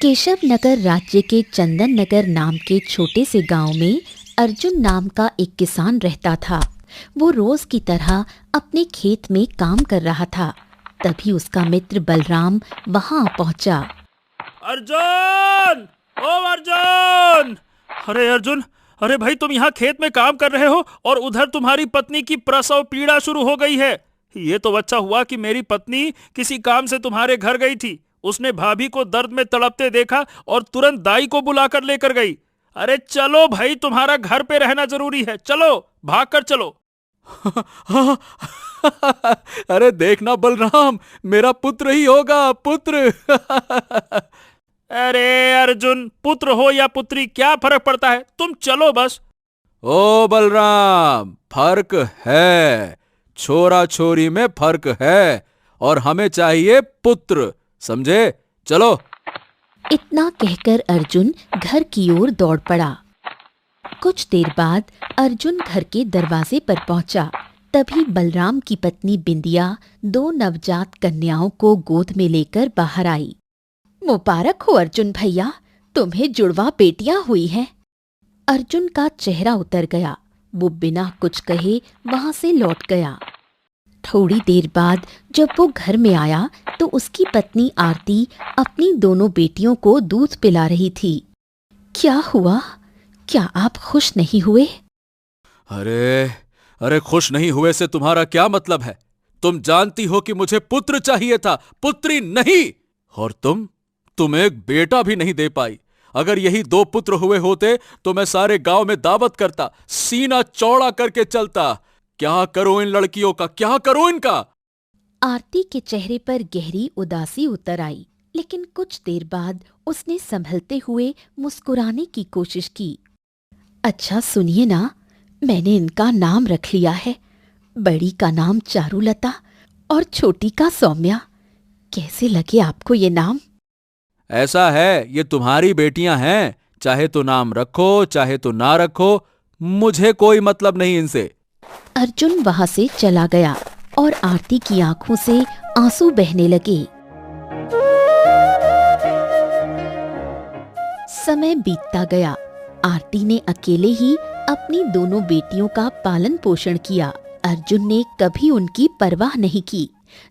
केशव नगर राज्य के चंदन नगर नाम के छोटे से गांव में अर्जुन नाम का एक किसान रहता था। वो रोज की तरह अपने खेत में काम कर रहा था। तभी उसका मित्र बलराम वहां पहुंचा। अर्जुन! ओ अर्जुन! अरे अर्जुन, अरे भाई तुम यहाँ खेत में काम कर रहे हो और उधर तुम्हारी पत्नी की प्रसव पीड़ा शुरू हो गई है। ये तो अच्छा हुआ कि मेरी पत्नी किसी काम से तुम्हारे घर गई थी। उसने भाभी को दर्द में तड़पते देखा और तुरंत दाई को बुलाकर लेकर गई। अरे चलो भाई, तुम्हारा घर पे रहना जरूरी है, चलो भाग कर चलो। अरे देखना बलराम, मेरा पुत्र ही होगा, पुत्र। अरे अर्जुन, पुत्र हो या पुत्री क्या फर्क पड़ता है, तुम चलो बस। ओ बलराम, फर्क है, छोरा छोरी में फर्क है, और हमें चाहिए पुत्र, समझे? चलो। इतना कहकर अर्जुन घर की ओर दौड़ पड़ा। कुछ देर बाद अर्जुन घर के दरवाजे पर पहुंचा। तभी बलराम की पत्नी बिंदिया दो नवजात कन्याओं को गोद में लेकर बाहर आई। मुबारक हो अर्जुन भैया, तुम्हें जुड़वा बेटियां हुई हैं। अर्जुन का चेहरा उतर गया। वो बिना कुछ कहे वहां से लौट गया। थोड़ी देर बाद जब वो घर में आया तो उसकी पत्नी आरती अपनी दोनों बेटियों को दूध पिला रही थी। क्या हुआ? क्या आप खुश नहीं हुए? अरे अरे, खुश नहीं हुए से तुम्हारा क्या मतलब है? तुम जानती हो कि मुझे पुत्र चाहिए था, पुत्री नहीं। और तुम एक बेटा भी नहीं दे पाई। अगर यही दो पुत्र हुए होते तो मैं सारे गांव में दावत करता, सीना चौड़ा करके चलता। क्या करो इन लड़कियों का, क्या करो इनका? आरती के चेहरे पर गहरी उदासी उतर आई, लेकिन कुछ देर बाद उसने संभलते हुए मुस्कुराने की कोशिश की। अच्छा सुनिए ना, मैंने इनका नाम रख लिया है। बड़ी का नाम चारुलता और छोटी का सौम्या। कैसे लगे आपको ये नाम? ऐसा है, ये तुम्हारी बेटियां हैं, चाहे तो नाम रखो चाहे तो ना रखो, मुझे कोई मतलब नहीं इनसे। अर्जुन वहां से चला गया और आरती की आंखों से आंसू बहने लगे। समय बीतता गया। आरती ने अकेले ही अपनी दोनों बेटियों का पालन पोषण किया। अर्जुन ने कभी उनकी परवाह नहीं की।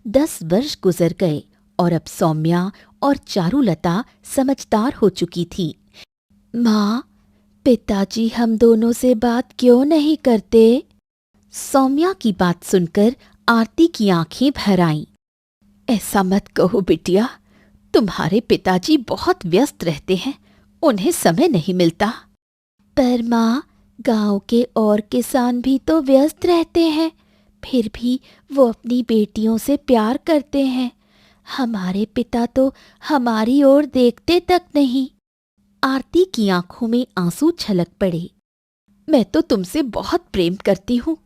10 वर्ष गुजर गए और अब सौम्या और चारुलता समझदार हो चुकी थी। माँ, पिताजी हम दोनों से बात क्यों नहीं करते? सौम्या की बात सुनकर आरती की आंखें भर आईं। ऐसा मत कहो बिटिया, तुम्हारे पिताजी बहुत व्यस्त रहते हैं, उन्हें समय नहीं मिलता। पर माँ, गांव के और किसान भी तो व्यस्त रहते हैं, फिर भी वो अपनी बेटियों से प्यार करते हैं। हमारे पिता तो हमारी ओर देखते तक नहीं। आरती की आंखों में आंसू छलक पड़े। मैं तो तुमसे बहुत प्रेम करती हूँ,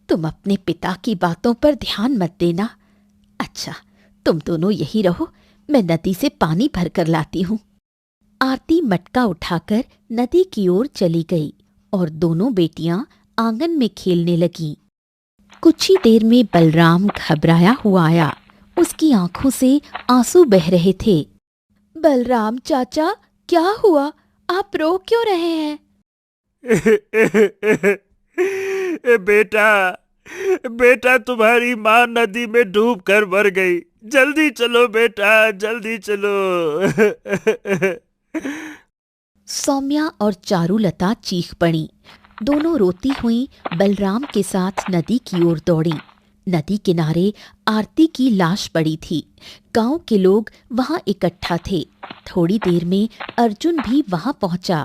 तुम अपने पिता की बातों पर ध्यान मत देना। अच्छा, तुम दोनों यही रहो, मैं नदी से पानी भर कर लाती हूँ। आरती मटका उठाकर नदी की ओर चली गई और दोनों बेटियां आंगन में खेलने लगीं। कुछ ही देर में बलराम घबराया हुआ आया। उसकी आंखों से आंसू बह रहे थे। बलराम चाचा, क्या हुआ? आप रो क्यों रहे हैं? बेटा, बेटा तुम्हारी माँ नदी में डूब कर मर गई। जल्दी चलो बेटा, जल्दी चलो। सौम्या और चारुलता चीख पड़ी। दोनों रोती हुई बलराम के साथ नदी की ओर दौड़ी। नदी किनारे आरती की लाश पड़ी थी। गांव के लोग वहां इकट्ठा थे। थोड़ी देर में अर्जुन भी वहां पहुंचा।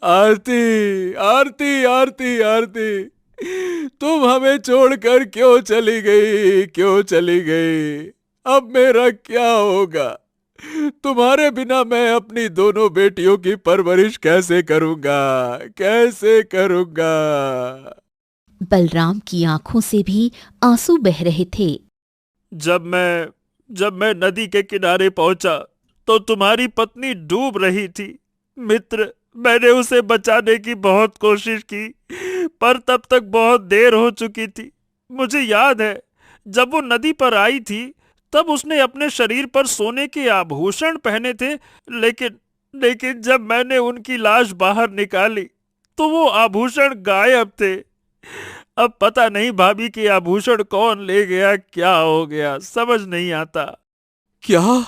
आरती, आरती, आरती, आरती, तुम हमें छोड़कर क्यों चली गई, क्यों चली गई? अब मेरा क्या होगा? तुम्हारे बिना मैं अपनी दोनों बेटियों की परवरिश कैसे करूंगा, कैसे करूंगा? बलराम की आंखों से भी आंसू बह रहे थे। जब मैं नदी के किनारे पहुंचा तो तुम्हारी पत्नी डूब रही थी। मित्र, मैंने उसे बचाने की बहुत कोशिश की, पर तब तक बहुत देर हो चुकी थी। मुझे याद है, जब वो नदी पर आई थी तब उसने अपने शरीर पर सोने के आभूषण पहने थे, लेकिन लेकिन जब मैंने उनकी लाश बाहर निकाली तो वो आभूषण गायब थे। अब पता नहीं भाभी के आभूषण कौन ले गया, क्या हो गया समझ नहीं आता। क्या?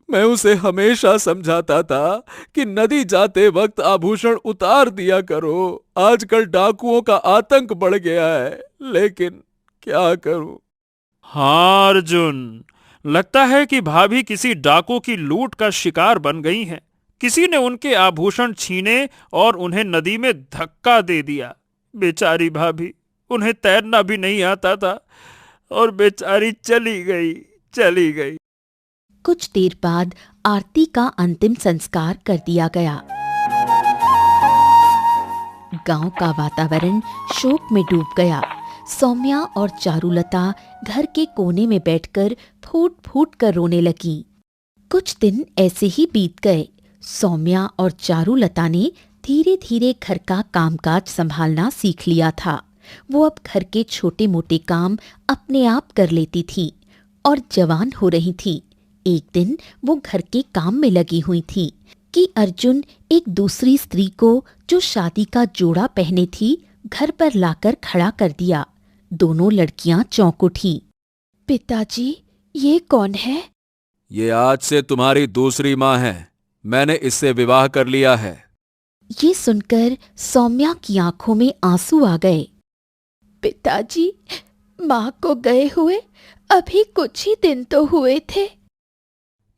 मैं उसे हमेशा समझाता था कि नदी जाते वक्त आभूषण उतार दिया करो। आजकल डाकुओं का आतंक बढ़ गया है, लेकिन क्या करूं? हाँ अर्जुन, लगता है कि भाभी किसी डाकू की लूट का शिकार बन गई हैं। किसी ने उनके आभूषण छीने और उन्हें नदी में धक्का दे दिया। बेचारी भाभी, उन्हें तैरना भी नहीं आता था और बेचारी चली गई। कुछ देर बाद आरती का अंतिम संस्कार कर दिया गया। गांव का वातावरण शोक में डूब गया। सौम्या और चारुलता घर के कोने में बैठकर फूट फूट कर रोने लगी। कुछ दिन ऐसे ही बीत गए। सौम्या और चारुलता ने धीरे धीरे घर का कामकाज संभालना सीख लिया था। वो अब घर के छोटे मोटे काम अपने आप कर लेती थी और जवान हो रही थी। एक दिन वो घर के काम में लगी हुई थी कि अर्जुन एक दूसरी स्त्री को, जो शादी का जोड़ा पहने थी, घर पर लाकर खड़ा कर दिया। दोनों लड़कियां चौंक उठी। पिताजी, ये कौन है? ये आज से तुम्हारी दूसरी माँ है। मैंने इससे विवाह कर लिया है। ये सुनकर सौम्या की आंखों में आंसू आ गए। पिताजी, माँ को गए हुए अभी कुछ ही दिन तो हुए थे।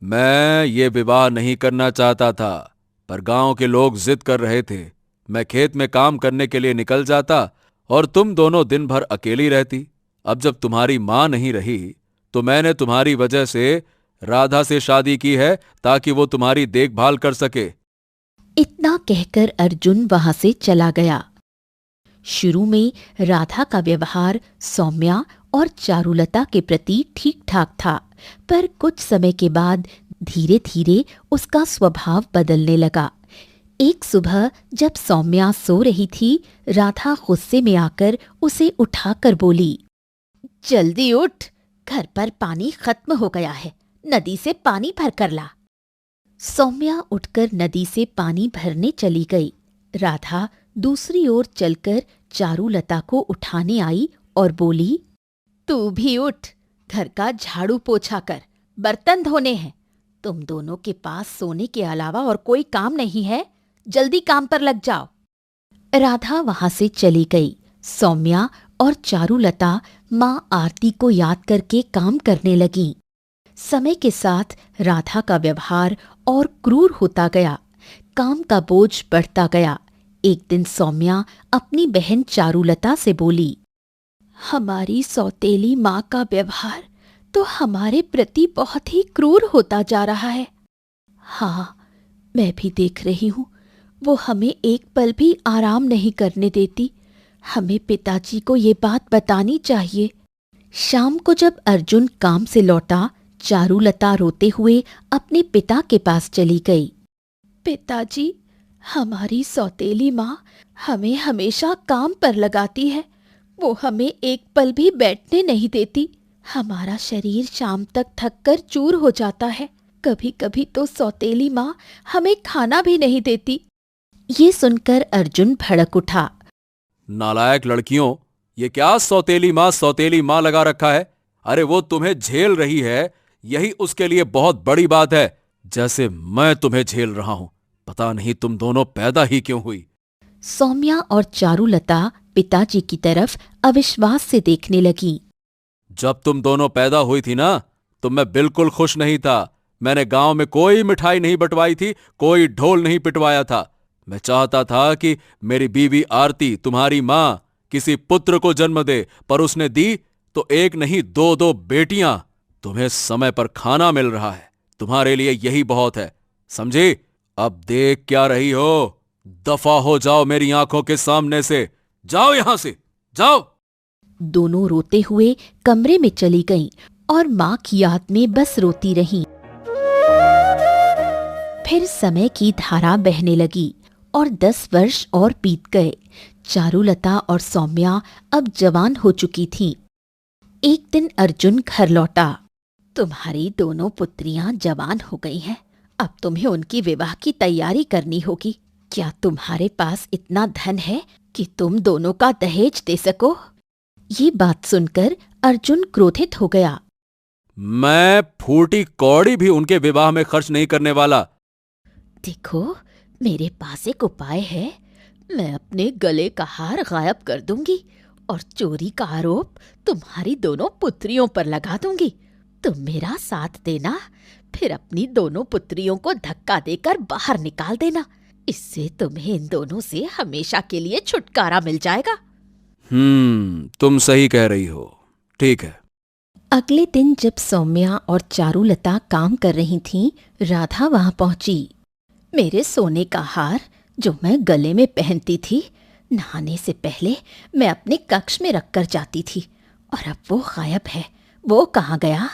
मैं ये विवाह नहीं करना चाहता था, पर गांव के लोग जिद कर रहे थे। मैं खेत में काम करने के लिए निकल जाता और तुम दोनों दिन भर अकेली रहती। अब जब तुम्हारी माँ नहीं रही तो मैंने तुम्हारी वजह से राधा से शादी की है, ताकि वो तुम्हारी देखभाल कर सके। इतना कहकर अर्जुन वहां से चला गया। शुरू में राधा का व्यवहार सौम्या और चारुलता के प्रति ठीक ठाक था, पर कुछ समय के बाद धीरे धीरे उसका स्वभाव बदलने लगा। एक सुबह जब सौम्या सो रही थी, राधा गुस्से में आकर उसे उठाकर बोली, जल्दी उठ, घर पर पानी खत्म हो गया है, नदी से पानी भर कर ला। सौम्या उठकर नदी से पानी भरने चली गई। राधा दूसरी ओर चलकर चारुलता को उठाने आई और बोली, तू भी उठ, घर का झाड़ू पोछा कर, बर्तन धोने हैं। तुम दोनों के पास सोने के अलावा और कोई काम नहीं है, जल्दी काम पर लग जाओ। राधा वहां से चली गई। सौम्या और चारुलता माँ आरती को याद करके काम करने लगी। समय के साथ राधा का व्यवहार और क्रूर होता गया। काम का बोझ बढ़ता गया। एक दिन सौम्या अपनी बहन चारुलता से बोली, हमारी सौतेली माँ का व्यवहार तो हमारे प्रति बहुत ही क्रूर होता जा रहा है। हाँ, मैं भी देख रही हूँ, वो हमें एक पल भी आराम नहीं करने देती। हमें पिताजी को ये बात बतानी चाहिए। शाम को जब अर्जुन काम से लौटा, चारुलता रोते हुए अपने पिता के पास चली गई। पिताजी, हमारी सौतेली माँ हमें हमेशा काम पर लगाती है। वो हमें एक पल भी बैठने नहीं देती। हमारा शरीर शाम तक थककर चूर हो जाता है। कभी कभी तो सौतेली माँ हमें खाना भी नहीं देती। ये सुनकर अर्जुन भड़क उठा। नालायक लड़कियों, ये क्या सौतेली माँ लगा रखा है? अरे वो तुम्हें झेल रही है, यही उसके लिए बहुत बड़ी बात है, जैसे मैं तुम्हें झेल रहा हूं। पता नहीं तुम दोनों पैदा ही क्यों हुई। सौम्या और चारुलता पिताजी की तरफ अविश्वास से देखने लगी। जब तुम दोनों पैदा हुई थी ना, तो मैं बिल्कुल खुश नहीं था। मैंने गांव में कोई मिठाई नहीं बंटवाई थी, कोई ढोल नहीं पिटवाया था। मैं चाहता था कि मेरी बीवी आरती, तुम्हारी मां, किसी पुत्र को जन्म दे, पर उसने दी तो एक नहीं दो बेटियां। तुम्हें समय पर खाना मिल रहा है, तुम्हारे लिए यही बहुत है, समझी? अब देख क्या रही हो? दफा हो जाओ मेरी आंखों के सामने से, जाओ यहां से, जाओ। दोनों रोते हुए कमरे में चली गईं और माँ की याद में बस रोती रहीं। फिर समय की धारा बहने लगी और 10 वर्ष और बीत गए। चारुलता और सौम्या अब जवान हो चुकी थीं। एक दिन अर्जुन घर लौटा। तुम्हारी दोनों पुत्रियां जवान हो गई हैं। अब तुम्हें उनकी विवाह की तैयारी करनी होगी। क्या तुम्हारे पास इतना धन है कि तुम दोनों का दहेज दे सको? ये बात सुनकर अर्जुन क्रोधित हो गया। मैं फूटी कौड़ी भी उनके विवाह में खर्च नहीं करने वाला। देखो, मेरे पास एक उपाय है। मैं अपने गले का हार गायब कर दूंगी और चोरी का आरोप तुम्हारी दोनों पुत्रियों पर लगा दूंगी। तुम मेरा साथ देना, फिर अपनी दोनों पुत्रियों को धक्का देकर बाहर निकाल देना। इससे तुम्हें इन दोनों से हमेशा के लिए छुटकारा मिल जाएगा। तुम सही कह रही हो। ठीक है। अगले दिन जब सौम्या और चारुलता काम कर रही थीं, राधा वहां पहुंची। मेरे सोने का हार जो मैं गले में पहनती थी, नहाने से पहले मैं अपने कक्ष में रखकर जाती थी, और अब वो गायब है। वो कहाँ गया?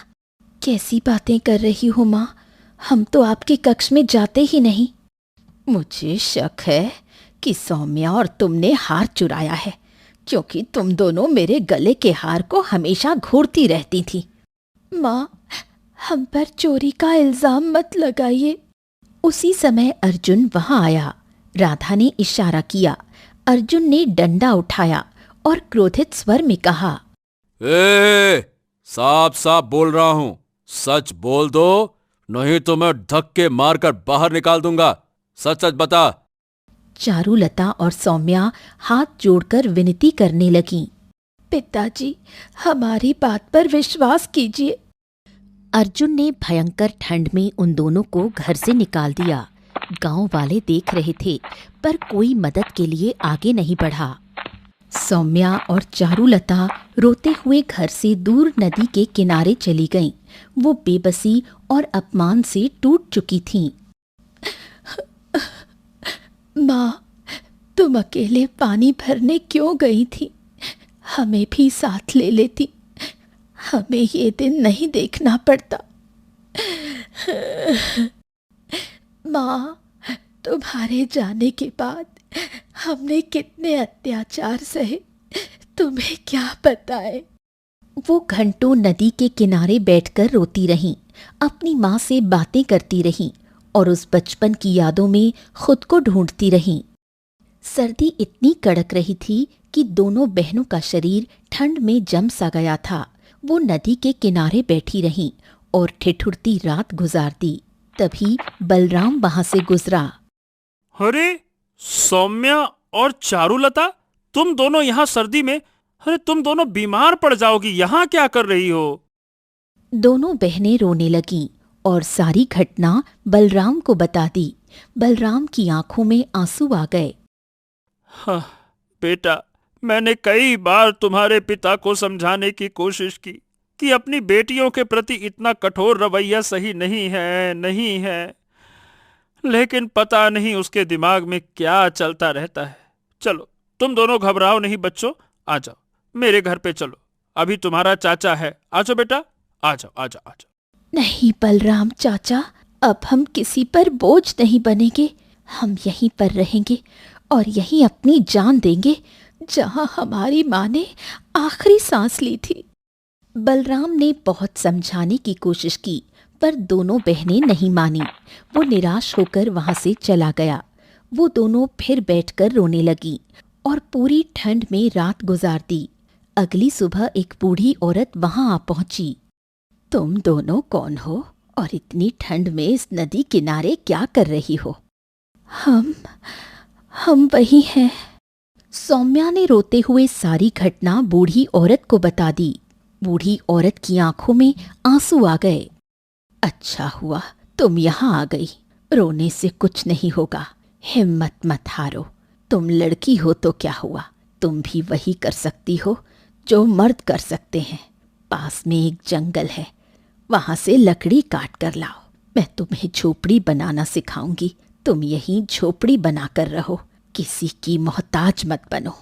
कैसी बातें कर रही हो माँ? हम तो आपके कक्ष में जाते ही नहीं। मुझे शक है कि सौम्या और तुमने हार चुराया है, क्योंकि तुम दोनों मेरे गले के हार को हमेशा घूरती रहती थी। माँ, हम पर चोरी का इल्जाम मत लगाइए। उसी समय अर्जुन वहां आया। राधा ने इशारा किया। अर्जुन ने डंडा उठाया और क्रोधित स्वर में कहा, साफ साफ बोल रहा हूं, सच बोल दो, नहीं तो मैं धक्के मारकर बाहर निकाल दूंगा। सच सच बता। चारुलता और सौम्या हाथ जोड़कर विनती करने लगीं। पिताजी, हमारी बात पर विश्वास कीजिए। अर्जुन ने भयंकर ठंड में उन दोनों को घर से निकाल दिया। गांव वाले देख रहे थे, पर कोई मदद के लिए आगे नहीं बढ़ा। सौम्या और चारुलता रोते हुए घर से दूर नदी के किनारे चली गईं। वो बेबसी और अपमान से टूट चुकी थीं। माँ, तुम अकेले पानी भरने क्यों गई थी? हमें भी साथ ले लेती, हमें ये दिन नहीं देखना पड़ता। माँ, तुम्हारे जाने के बाद हमने कितने अत्याचार सहे, तुम्हें क्या पता है। वो घंटों नदी के किनारे बैठकर रोती रहीं, अपनी माँ से बातें करती रहीं और उस बचपन की यादों में खुद को ढूंढती रहीं। सर्दी इतनी कड़क रही थी कि दोनों बहनों का शरीर ठंड में जम सा गया था। वो नदी के किनारे बैठी रहीं और ठिठुरती रात गुजारती। तभी बलराम वहां से गुजरा। अरे सौम्या और चारुलता, तुम दोनों यहाँ सर्दी में? अरे तुम दोनों बीमार पड़ जाओगी, यहाँ क्या कर रही हो? दोनों बहनें रोने लगीं और सारी घटना बलराम को बता दी। बलराम की आंखों में आंसू आ गए। हाँ बेटा, मैंने कई बार तुम्हारे पिता को समझाने की कोशिश की कि अपनी बेटियों के प्रति इतना कठोर रवैया सही नहीं है, लेकिन पता नहीं उसके दिमाग में क्या चलता रहता है। चलो तुम दोनों घबराओ नहीं बच्चों, आ जाओ मेरे घर पे चलो, अभी तुम्हारा चाचा है। आ जाओ बेटा, आ जाओ आ जाओ आ जाओ। नहीं बलराम चाचा, अब हम किसी पर बोझ नहीं बनेंगे। हम यहीं पर रहेंगे और यहीं अपनी जान देंगे, जहां हमारी माँ ने आखिरी सांस ली थी। बलराम ने बहुत समझाने की कोशिश की, पर दोनों बहनें नहीं मानी। वो निराश होकर वहां से चला गया। वो दोनों फिर बैठकर रोने लगी और पूरी ठंड में रात गुजार दी। अगली सुबह एक बूढ़ी औरत वहां आ पहुंची। तुम दोनों कौन हो और इतनी ठंड में इस नदी किनारे क्या कर रही हो? हम वही हैं। सौम्या ने रोते हुए सारी घटना बूढ़ी औरत को बता दी। बूढ़ी औरत की आंखों में आंसू आ गए। अच्छा हुआ तुम यहाँ आ गई, रोने से कुछ नहीं होगा। हिम्मत मत हारो, तुम लड़की हो तो क्या हुआ, तुम भी वही कर सकती हो जो मर्द कर सकते हैं। पास में एक जंगल है, वहां से लकड़ी काट कर लाओ। मैं तुम्हें झोपड़ी बनाना सिखाऊंगी, तुम यहीं झोपड़ी बनाकर रहो, किसी की मोहताज मत बनो।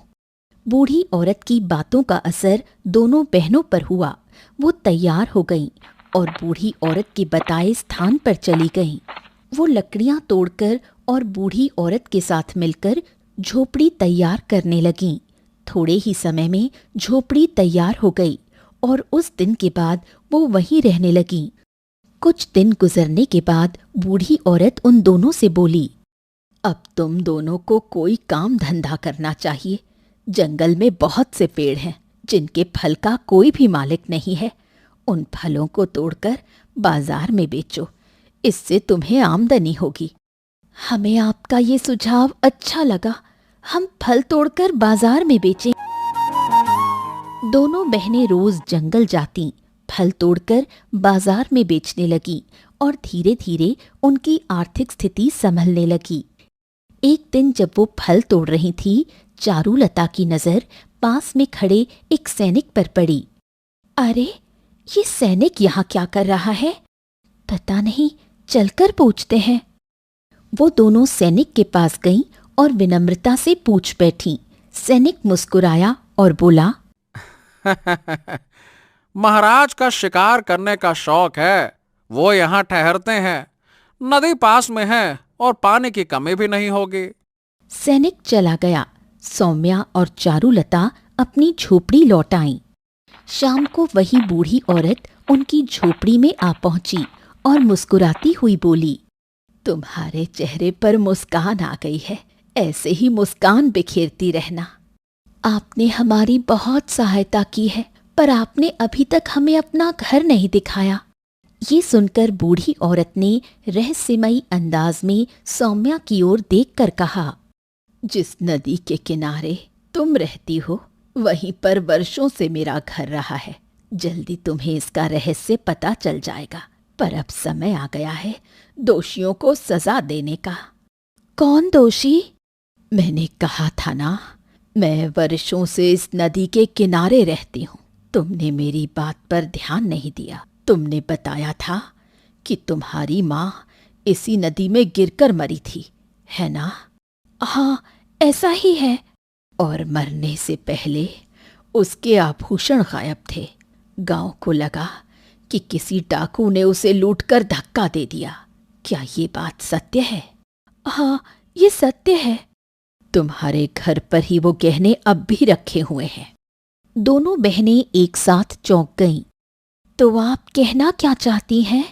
बूढ़ी औरत की बातों का असर दोनों बहनों पर हुआ। वो तैयार हो गईं और बूढ़ी औरत के बताए स्थान पर चली गईं। वो लकड़ियां तोड़कर और बूढ़ी औरत के साथ मिलकर झोपड़ी तैयार करने लगीं। थोड़े ही समय में झोपड़ी तैयार हो गई और उस दिन के बाद वो वहीं रहने लगी। कुछ दिन गुजरने के बाद बूढ़ी औरत उन दोनों से बोली, अब तुम दोनों को कोई काम धंधा करना चाहिए। जंगल में बहुत से पेड़ हैं जिनके फल का कोई भी मालिक नहीं है। उन फलों को तोड़कर बाजार में बेचो, इससे तुम्हें आमदनी होगी। हमें आपका ये सुझाव अच्छा लगा, हम फल तोड़कर बाजार में बेचें। दोनों बहनें रोज जंगल जाती, फल तोड़कर बाजार में बेचने लगी और धीरे धीरे उनकी आर्थिक स्थिति संभलने लगी। एक दिन जब वो फल तोड़ रही थी, चारुलता की नजर पास में खड़े एक सैनिक पर पड़ी। अरे, ये सैनिक यहाँ क्या कर रहा है? पता नहीं, चलकर पूछते हैं। वो दोनों सैनिक के पास गईं और विनम्रता से पूछ बैठी। सैनिक मुस्कुराया और बोला, महाराज का शिकार करने का शौक है, वो यहाँ ठहरते हैं। नदी पास में है और पानी की कमी भी नहीं होगी। सैनिक चला गया। सौम्या और चारुलता अपनी झोपड़ी लौट आईं। शाम को वही बूढ़ी औरत उनकी झोपड़ी में आ पहुंची और मुस्कुराती हुई बोली, तुम्हारे चेहरे पर मुस्कान आ गई है, ऐसे ही मुस्कान बिखेरती रहना। आपने हमारी बहुत सहायता की है, पर आपने अभी तक हमें अपना घर नहीं दिखाया। ये सुनकर बूढ़ी औरत ने रहस्यमयी अंदाज में सौम्या की ओर देखकर कहा, जिस नदी के किनारे तुम रहती हो, वहीं पर वर्षों से मेरा घर रहा है। जल्दी तुम्हें इसका रहस्य पता चल जाएगा, पर अब समय आ गया है दोषियों को सजा देने का। कौन दोषी? मैंने कहा था ना, मैं वर्षों से इस नदी के किनारे रहती हूँ। तुमने मेरी बात पर ध्यान नहीं दिया। तुमने बताया था कि तुम्हारी माँ इसी नदी में गिरकर मरी थी, है ना? हाँ, ऐसा ही है। और मरने से पहले उसके आभूषण गायब थे। गांव को लगा कि किसी डाकू ने उसे लूटकर धक्का दे दिया। क्या ये बात सत्य है? हाँ, ये सत्य है। तुम्हारे घर पर ही वो गहने अब भी रखे हुए हैं। दोनों बहनें एक साथ चौंक गईं। तो आप कहना क्या चाहती हैं?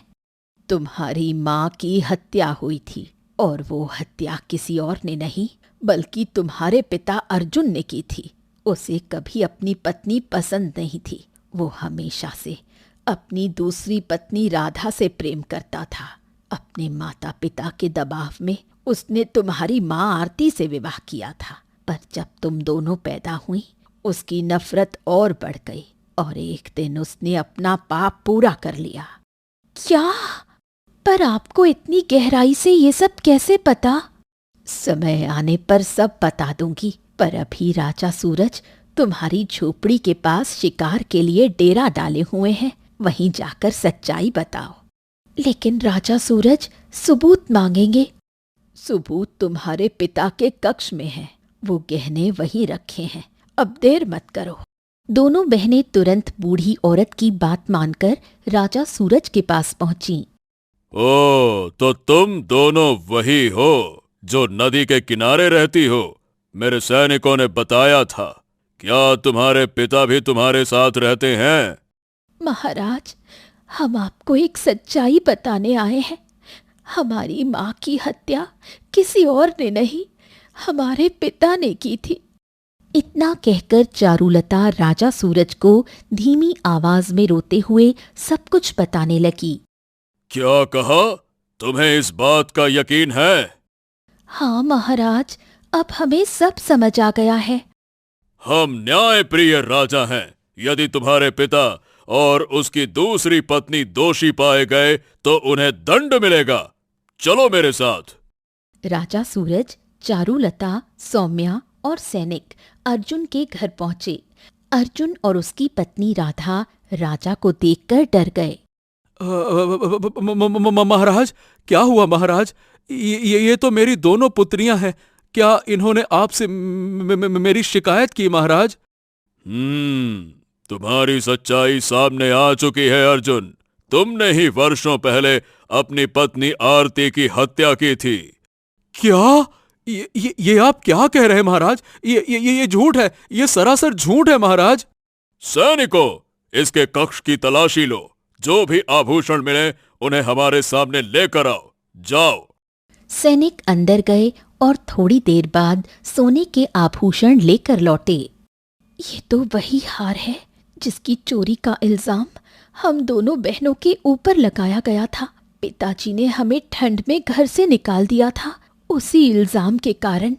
तुम्हारी माँ की हत्या हुई थी, और वो हत्या किसी और ने नहीं बल्कि तुम्हारे पिता अर्जुन ने की थी। उसे कभी अपनी पत्नी पसंद नहीं थी। वो हमेशा से अपनी दूसरी पत्नी राधा से प्रेम करता था। अपने माता पिता के दबाव में उसने तुम्हारी माँ आरती से विवाह किया था, पर जब तुम दोनों पैदा हुई, उसकी नफरत और बढ़ गई और एक दिन उसने अपना पाप पूरा कर लिया। क्या? पर आपको इतनी गहराई से ये सब कैसे पता? समय आने पर सब बता दूंगी, पर अभी राजा सूरज तुम्हारी झोपड़ी के पास शिकार के लिए डेरा डाले हुए हैं। वहीं जाकर सच्चाई बताओ। लेकिन राजा सूरज सबूत मांगेंगे। सबूत तुम्हारे पिता के कक्ष में है, वो गहने वहीं रखे हैं। अब देर मत करो। दोनों बहनें तुरंत बूढ़ी औरत की बात मानकर राजा सूरज के पास पहुंची। ओ, तो तुम दोनों वही हो जो नदी के किनारे रहती हो। मेरे सैनिकों ने बताया था। क्या तुम्हारे पिता भी तुम्हारे साथ रहते हैं? महाराज, हम आपको एक सच्चाई बताने आए हैं। हमारी माँ की हत्या किसी और ने नहीं, हमारे पिता ने की थी। इतना कहकर चारुलता राजा सूरज को धीमी आवाज में रोते हुए सब कुछ बताने लगी। क्या कहा? तुम्हें इस बात का यकीन है? हाँ महाराज, अब हमें सब समझ आ गया है। हम न्यायप्रिय राजा हैं। यदि तुम्हारे पिता और उसकी दूसरी पत्नी दोषी पाए गए तो उन्हें दंड मिलेगा। चलो मेरे साथ। राजा सूरज, चारुलता, सौम्या और सैनिक अर्जुन के घर पहुंचे। अर्जुन और उसकी पत्नी राधा राजा को देखकर डर गए। महाराज, क्या हुआ महाराज? ये तो मेरी दोनों पुत्रियां हैं। क्या इन्होंने आपसे मेरी शिकायत की महाराज? तुम्हारी सच्चाई सामने आ चुकी है अर्जुन। तुमने ही वर्षों पहले अपनी पत्नी आरती की हत्या की थी। क्या? ये आप क्या कह रहे हैं महाराज? ये झूठ है, ये सरासर झूठ है महाराज। सैनिकों, इसके कक्ष की तलाशी लो। जो भी आभूषण मिले उन्हें हमारे सामने लेकर आओ। जाओ। सैनिक अंदर गए और थोड़ी देर बाद सोने के आभूषण लेकर लौटे। ये तो वही हार है जिसकी चोरी का इल्जाम हम दोनों बहनों के ऊपर लगाया गया था। पिताजी ने हमें ठंड में घर से निकाल दिया था उसी इल्जाम के कारण।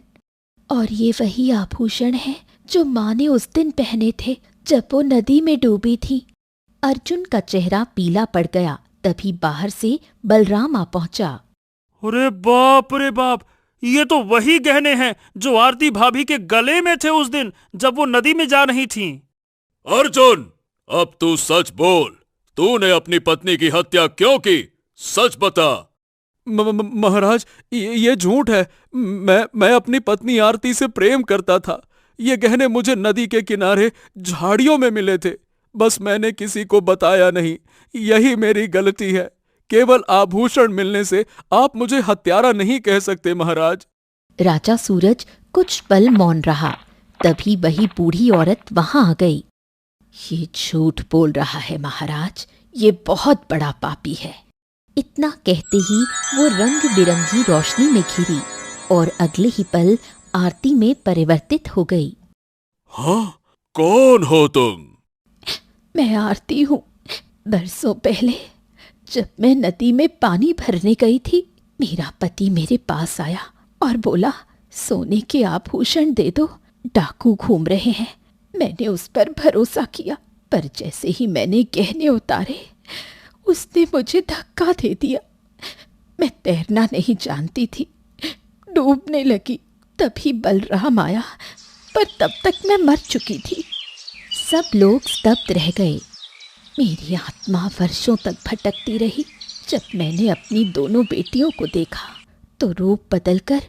और ये वही आभूषण है जो माँ ने उस दिन पहने थे जब वो नदी में डूबी थी। अर्जुन का चेहरा पीला पड़ गया। तभी बाहर से बलराम आ पहुंचा। अरे बाप रे बाप, ये तो वही गहने हैं जो आरती भाभी के गले में थे उस दिन जब वो नदी में जा रही थीं। अर्जुन, अब तू सच बोल। तूने अपनी पत्नी की हत्या क्यों की? सच बता। महाराज, ये झूठ है। मैं अपनी पत्नी आरती से प्रेम करता था। ये गहने मुझे नदी के किनारे झाड़ियों में मिले थे। बस मैंने किसी को बताया नहीं। यही मेरी गलती है। केवल आभूषण मिलने से आप मुझे हत्यारा नहीं कह सकते महाराज। राजा सूरज कुछ पल मौन रहा। तभी वही बूढ़ी औरत वहां आ गई। ये झूठ बोल रहा है महाराज, ये बहुत बड़ा पापी है। इतना कहते ही वो रंग बिरंगी रोशनी में घिरी और अगले ही पल आरती में परिवर्तित हो गई। हाँ, कौन हो तुम? मैं आरती हूँ। बरसों पहले जब मैं नदी में पानी भरने गई थी, मेरा पति मेरे पास आया और बोला, सोने के आभूषण दे दो, डाकू घूम रहे हैं। मैंने उस पर भरोसा किया, पर जैसे ही मैंने गहने उतारे उसने मुझे धक्का दे दिया। मैं तैरना नहीं जानती थी, डूबने लगी। तभी बलराम आया, पर तब तक मैं मर चुकी थी। सब लोग स्तब्ध रह गए। मेरी आत्मा वर्षों तक भटकती रही। जब मैंने अपनी दोनों बेटियों को देखा तो रूप बदलकर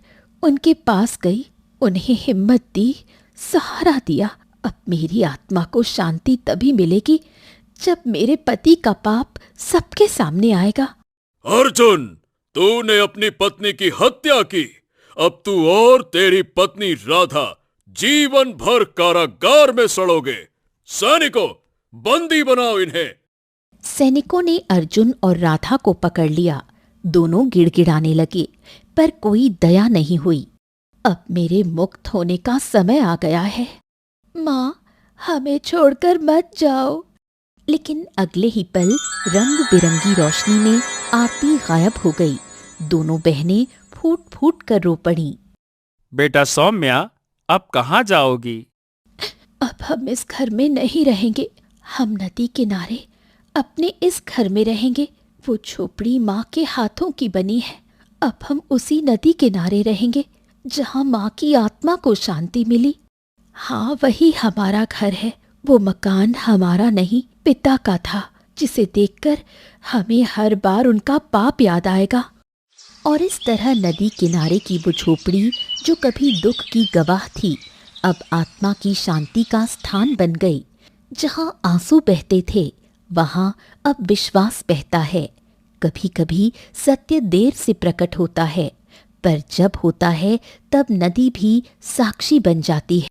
उनके पास गई, उन्हें हिम्मत दी, सहारा दिया। अब मेरी आत्मा को शांति तभी मिलेगी जब मेरे पति का पाप सबके सामने आएगा। अर्जुन, तूने अपनी पत्नी की हत्या की। अब तू और तेरी पत्नी राधा जीवन भर कारागार में सड़ोगे। सैनिकों, बंदी बनाओ इन्हें। सैनिकों ने अर्जुन और राधा को पकड़ लिया। दोनों गिड़गिड़ाने लगे, पर कोई दया नहीं हुई। अब मेरे मुक्त होने का समय आ गया है। माँ, हमें छोड़कर मत जाओ। लेकिन अगले ही पल रंग बिरंगी रोशनी में आरती गायब हो गई। दोनों बहनें फूट फूट कर रो पड़ी। बेटा सौम्या, अब कहाँ जाओगी? अब हम इस घर में नहीं रहेंगे। हम नदी किनारे अपने इस घर में रहेंगे। वो झोपड़ी माँ के हाथों की बनी है। अब हम उसी नदी किनारे रहेंगे जहाँ माँ की आत्मा को शांति मिली। हाँ, वही हमारा घर है। वो मकान हमारा नहीं, पिता का था, जिसे देखकर हमें हर बार उनका पाप याद आएगा। और इस तरह नदी किनारे की वो झोपड़ी जो कभी दुख की गवाह थी, अब आत्मा की शांति का स्थान बन गई। जहाँ आंसू बहते थे, वहाँ अब विश्वास बहता है। कभी कभी सत्य देर से प्रकट होता है, पर जब होता है तब नदी भी साक्षी बन जाती है।